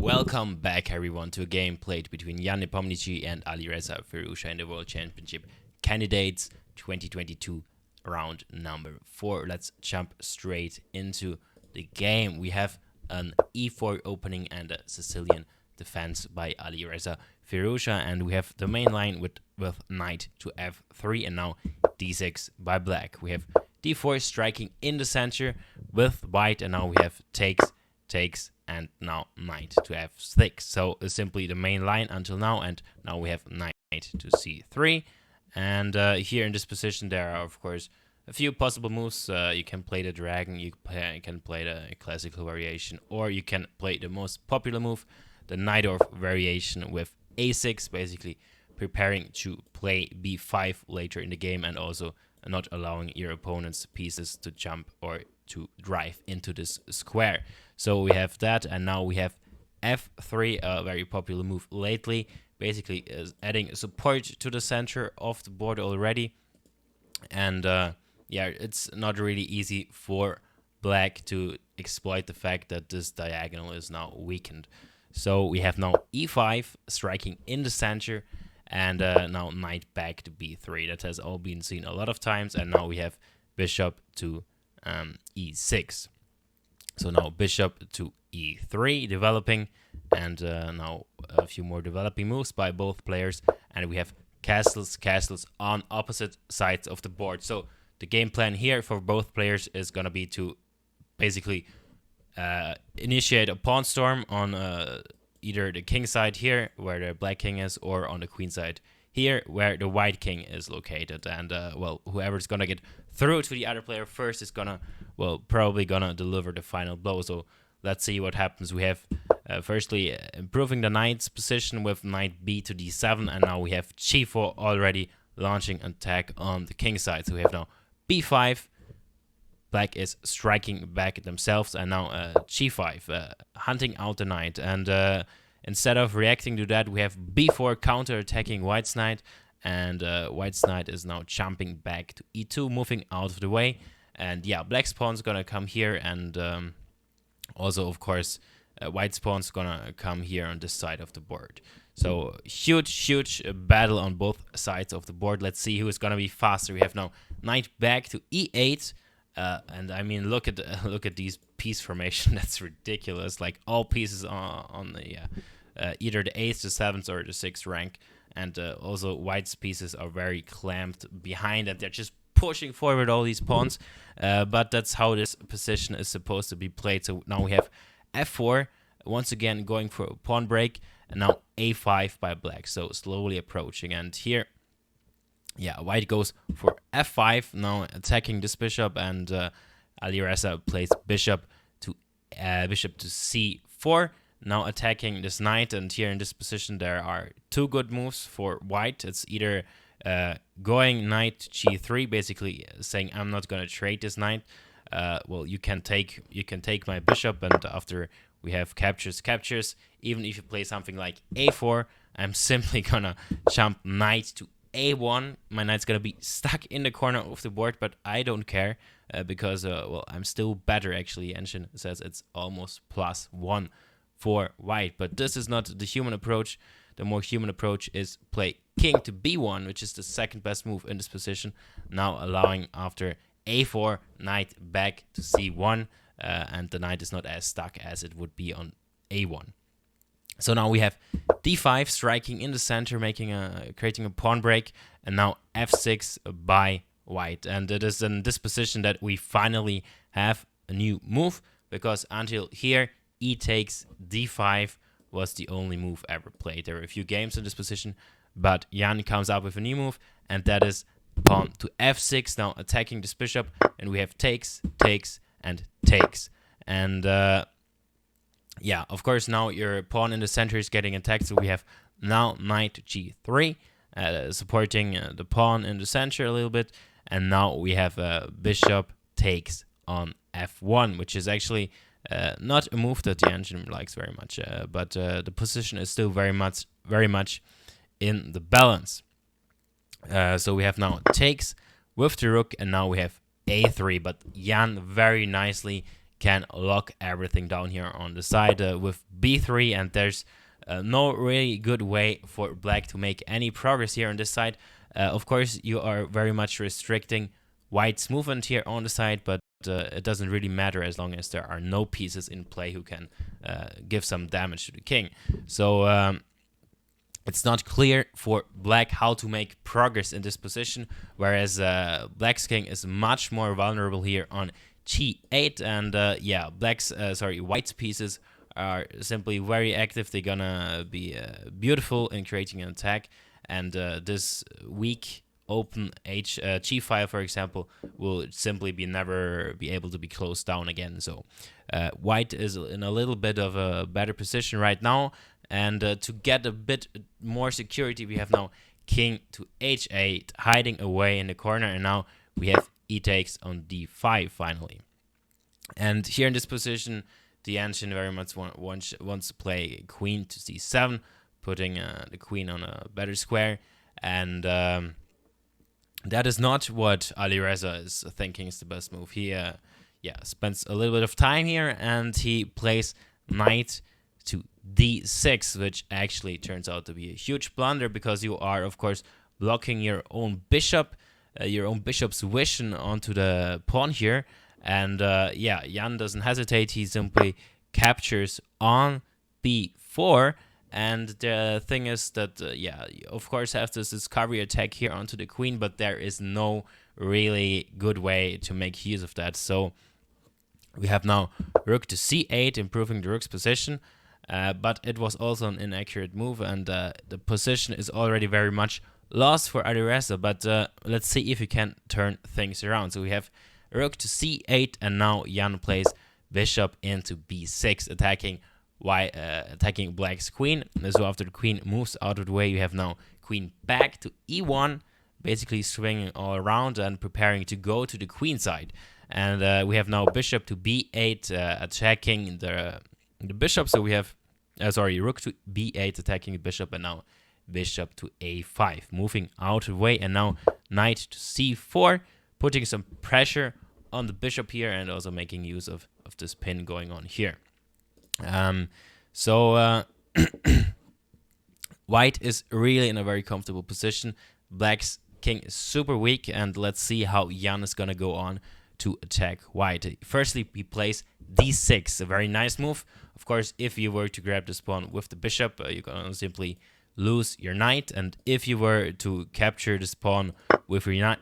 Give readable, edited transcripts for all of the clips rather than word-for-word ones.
Welcome back everyone to a game played between Ian Nepomniachtchi and Alireza Firouzja in the World Championship Candidates 2022 round number 4. Let's jump straight into the game. We have an e4 opening and a Sicilian defense by Alireza Firouzja, and we have the main line with knight to f3 and now d6 by black. We have d4 striking in the center with white, and now we have takes, and now knight to f6. So simply the main line until now, and now we have knight to c3. And here in this position there are of course a few possible moves. You can play the dragon, you can play the classical variation, or you can play the most popular move, the Najdorf variation with a6, basically preparing to play b5 later in the game and also not allowing your opponent's pieces to jump or to drive into this square. So we have that, and now we have f3, a very popular move lately, basically is adding support to the center of the board already. And yeah, it's not really easy for black to exploit the fact that this diagonal is now weakened. So we have now e5 striking in the center, and now knight back to b3. That has all been seen a lot of times, and now we have bishop to e6. So now bishop to e3 developing, and now a few more developing moves by both players, and we have castles on opposite sides of the board. So the game plan here for both players is gonna be to basically initiate a pawn storm on either the king side here where the black king is, or on the queen side here where the white king is located. And well, whoever's gonna get through to the other player first is gonna, well, probably gonna deliver the final blow. So let's see what happens. We have firstly improving the knight's position with knight b to d7, and now we have g4 already launching an attack on the king side. So we have now b5, black is striking back themselves, and now g5, hunting out the knight. And instead of reacting to that, we have b4 counter-attacking white's knight, and white's knight is now jumping back to e2, moving out of the way. And yeah, black's pawn's gonna come here, and also of course white's pawn's gonna come here on this side of the board. So huge battle on both sides of the board. Let's see who is gonna be faster. We have now knight back to e8. And I mean, look at these piece formation. That's ridiculous. Like all pieces on the either the 8th, the 7th, or the 6th rank. And also white's pieces are very clamped behind, and they're just pushing forward all these pawns. But that's how this position is supposed to be played. So now we have f4, once again going for a pawn break, and now a5 by black. So slowly approaching, and here, yeah, white goes for f5, now attacking this bishop, and Alireza plays bishop to c4, now attacking this knight. And here in this position there are two good moves for white. It's either going knight to g3, basically saying I'm not gonna trade this knight. Well, you can take my bishop, and after we have captures, even if you play something like a4, I'm simply gonna jump knight to a1. My knight's gonna be stuck in the corner of the board, but I don't care because well, I'm still better actually. Enshin says it's almost +1 for white, but this is not the human approach. The more human approach is play king to b1, which is the second best move in this position, now allowing after a4 knight back to c1, and the knight is not as stuck as it would be on a1. So now we have d5 striking in the center, creating a pawn break, and now f6 by white. And it is in this position that we finally have a new move, because until here, e takes d5 was the only move ever played. There were a few games in this position, but Jan comes up with a new move, and that is pawn to f6, now attacking this bishop, and we have takes, and takes. And yeah, of course, now your pawn in the center is getting attacked, so we have now knight to g3, supporting the pawn in the center a little bit, and now we have bishop takes on f1, which is actually not a move that the engine likes very much, but the position is still very much in the balance. So we have now takes with the rook, and now we have a3, but Jan very nicely can lock everything down here on the side with b3, and there's no really good way for black to make any progress here on this side. Of course, you are very much restricting white's movement here on the side, but it doesn't really matter as long as there are no pieces in play who can give some damage to the king. So it's not clear for black how to make progress in this position, whereas black's king is much more vulnerable here on g8, and white's pieces are simply very active. They're gonna be beautiful in creating an attack, and this weak open g5, for example, will simply never be able to be closed down again. So white is in a little bit of a better position right now, and to get a bit more security, we have now king to h8 hiding away in the corner, and now we have e takes on d5 finally. And here in this position, the ancient very much wants to play queen to c7, putting the queen on a better square, and that is not what Alireza is thinking is the best move. He spends a little bit of time here, and he plays knight to d6, which actually turns out to be a huge blunder, because you are, of course, blocking your own bishop's vision onto the pawn here. And Jan doesn't hesitate. He simply captures on b4. And the thing is that, you of course have this discovery attack here onto the queen, but there is no really good way to make use of that. So we have now rook to c8, improving the rook's position, but it was also an inaccurate move, and the position is already very much lost for Alireza. But let's see if we can turn things around. So we have rook to c8, and now Jan plays bishop into b6, attacking black's queen. So after the queen moves out of the way, you have now queen back to e1, basically swinging all around and preparing to go to the queen side. And we have now bishop to b8, attacking the bishop. So we have rook to b8, attacking the bishop, and now bishop to a5, moving out of the way, and now knight to c4, putting some pressure on the bishop here, and also making use of this pin going on here. White is really in a very comfortable position. Black's king is super weak, and let's see how Jan is gonna go on to attack white. Firstly, he plays d6, a very nice move. Of course, if you were to grab this pawn with the bishop, you're gonna simply lose your knight, and if you were to capture this pawn with your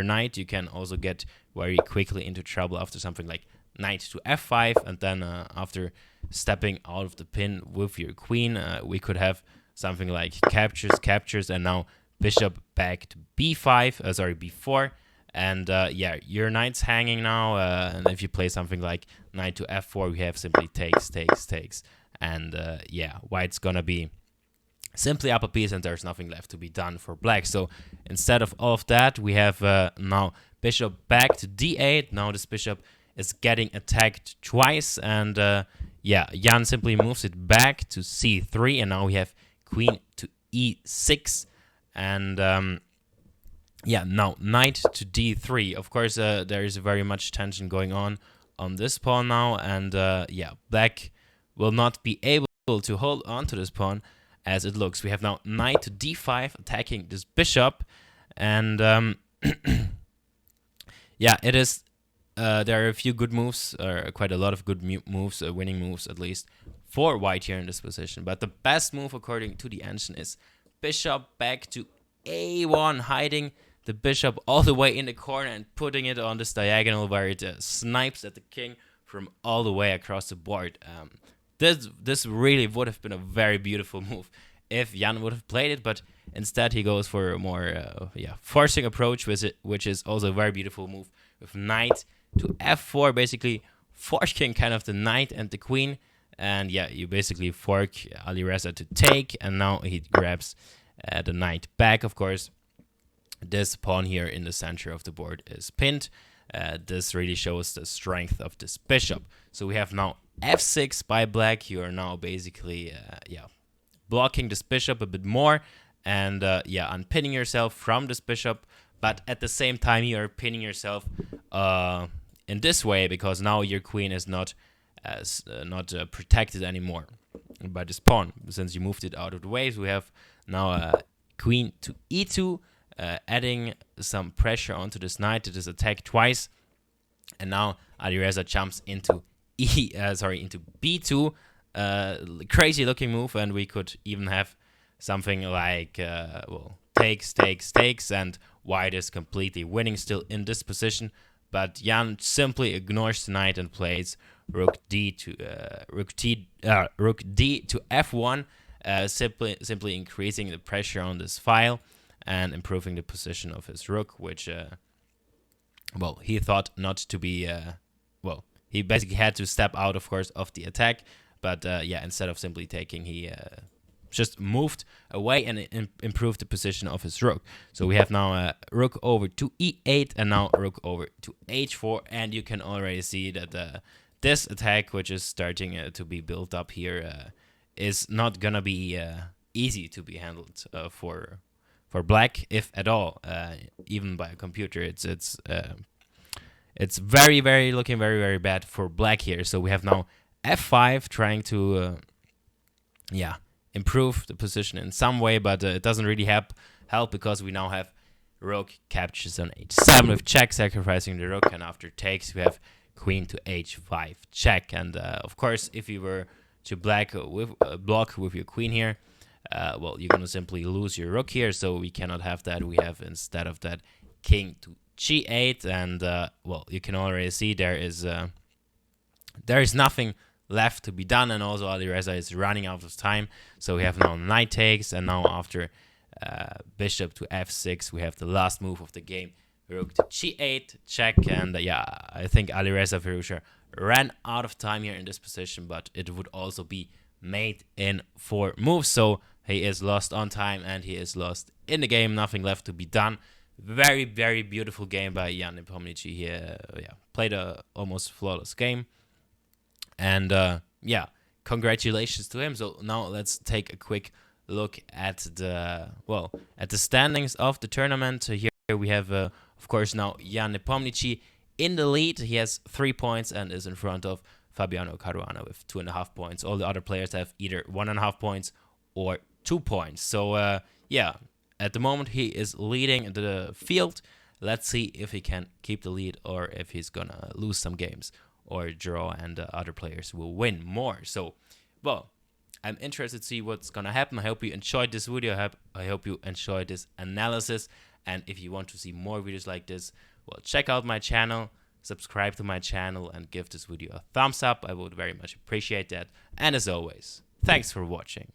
knight, you can also get very quickly into trouble after something like knight to f5, and then after stepping out of the pin with your queen, we could have something like captures, and now bishop back to b4, and your knight's hanging now, and if you play something like knight to f4, we have simply takes, and white's gonna be simply up a piece, and there's nothing left to be done for black. So instead of all of that, we have now bishop back to d8. Now this bishop is getting attacked twice, and Jan simply moves it back to c3, and now we have queen to e6, and now knight to d3. Of course, there is very much tension going on this pawn now, and black will not be able to hold on to this pawn as it looks. We have now knight to d5, attacking this bishop, and it is. There are a few good moves, or quite a lot of good moves, winning moves at least, for white here in this position. But the best move, according to the ancient, is bishop back to a1, hiding the bishop all the way in the corner and putting it on this diagonal where it snipes at the king from all the way across the board. This really would have been a very beautiful move if Jan would have played it, but instead he goes for a more forcing approach with it, which is also a very beautiful move with knight to f4, basically forking kind of the knight and the queen, and you basically fork Alireza to take, and now he grabs the knight back. Of course, this pawn here in the center of the board is pinned. This really shows the strength of this bishop. So we have now f6 by black. You are now basically blocking this bishop a bit more, and unpinning yourself from this bishop, but at the same time you are pinning yourself in this way, because now your queen is not protected anymore by this pawn, since you moved it out of the way. So we have now queen to e2, adding some pressure onto this knight that is attacked twice. And now Alireza jumps into into b2. Crazy looking move, and we could even have something like takes, and white is completely winning still in this position. But Jan simply ignores the knight and plays rook d to rook d to f1, simply increasing the pressure on this file and improving the position of his rook, which he thought not to be he basically had to step out, of course, of the attack. But instead of simply taking, he just moved away and improved the position of his rook. So we have now rook over to e8 and now rook over to h4. And you can already see that this attack, which is starting to be built up here, is not gonna be easy to be handled for black, if at all, even by a computer. It's very looking very bad for black here. So we have now f5 trying to improve the position in some way, but it doesn't really help because we now have rook captures on h7 with check, sacrificing the rook, and after takes we have queen to h5 check. And of course, if you were to block with your queen here, you're gonna simply lose your rook here, so we cannot have that. We have, instead of that, king to g8, and you can already see there is nothing left to be done, and also Alireza is running out of time. So we have now knight takes, and now after bishop to f6 we have the last move of the game, rook to g8 check. And I think Alireza Firouzja ran out of time here in this position, but it would also be made in 4 moves, so he is lost on time and he is lost in the game. Nothing left to be done. Very beautiful game by Ian Nepomniachtchi here. Played a almost flawless game. And congratulations to him. So now let's take a quick look at the standings of the tournament. So here we have, of course, now Ian Nepomniachtchi in the lead. He has 3 points and is in front of Fabiano Caruana with 2.5 points. All the other players have either 1.5 points or 2 points. So at the moment he is leading the field. Let's see if he can keep the lead or if he's gonna lose some games or draw, and other players will win more. So, I'm interested to see what's gonna happen. I hope you enjoyed this video. I hope you enjoyed this analysis. And if you want to see more videos like this, check out my channel, subscribe to my channel, and give this video a thumbs up. I would very much appreciate that. And as always, thanks for watching.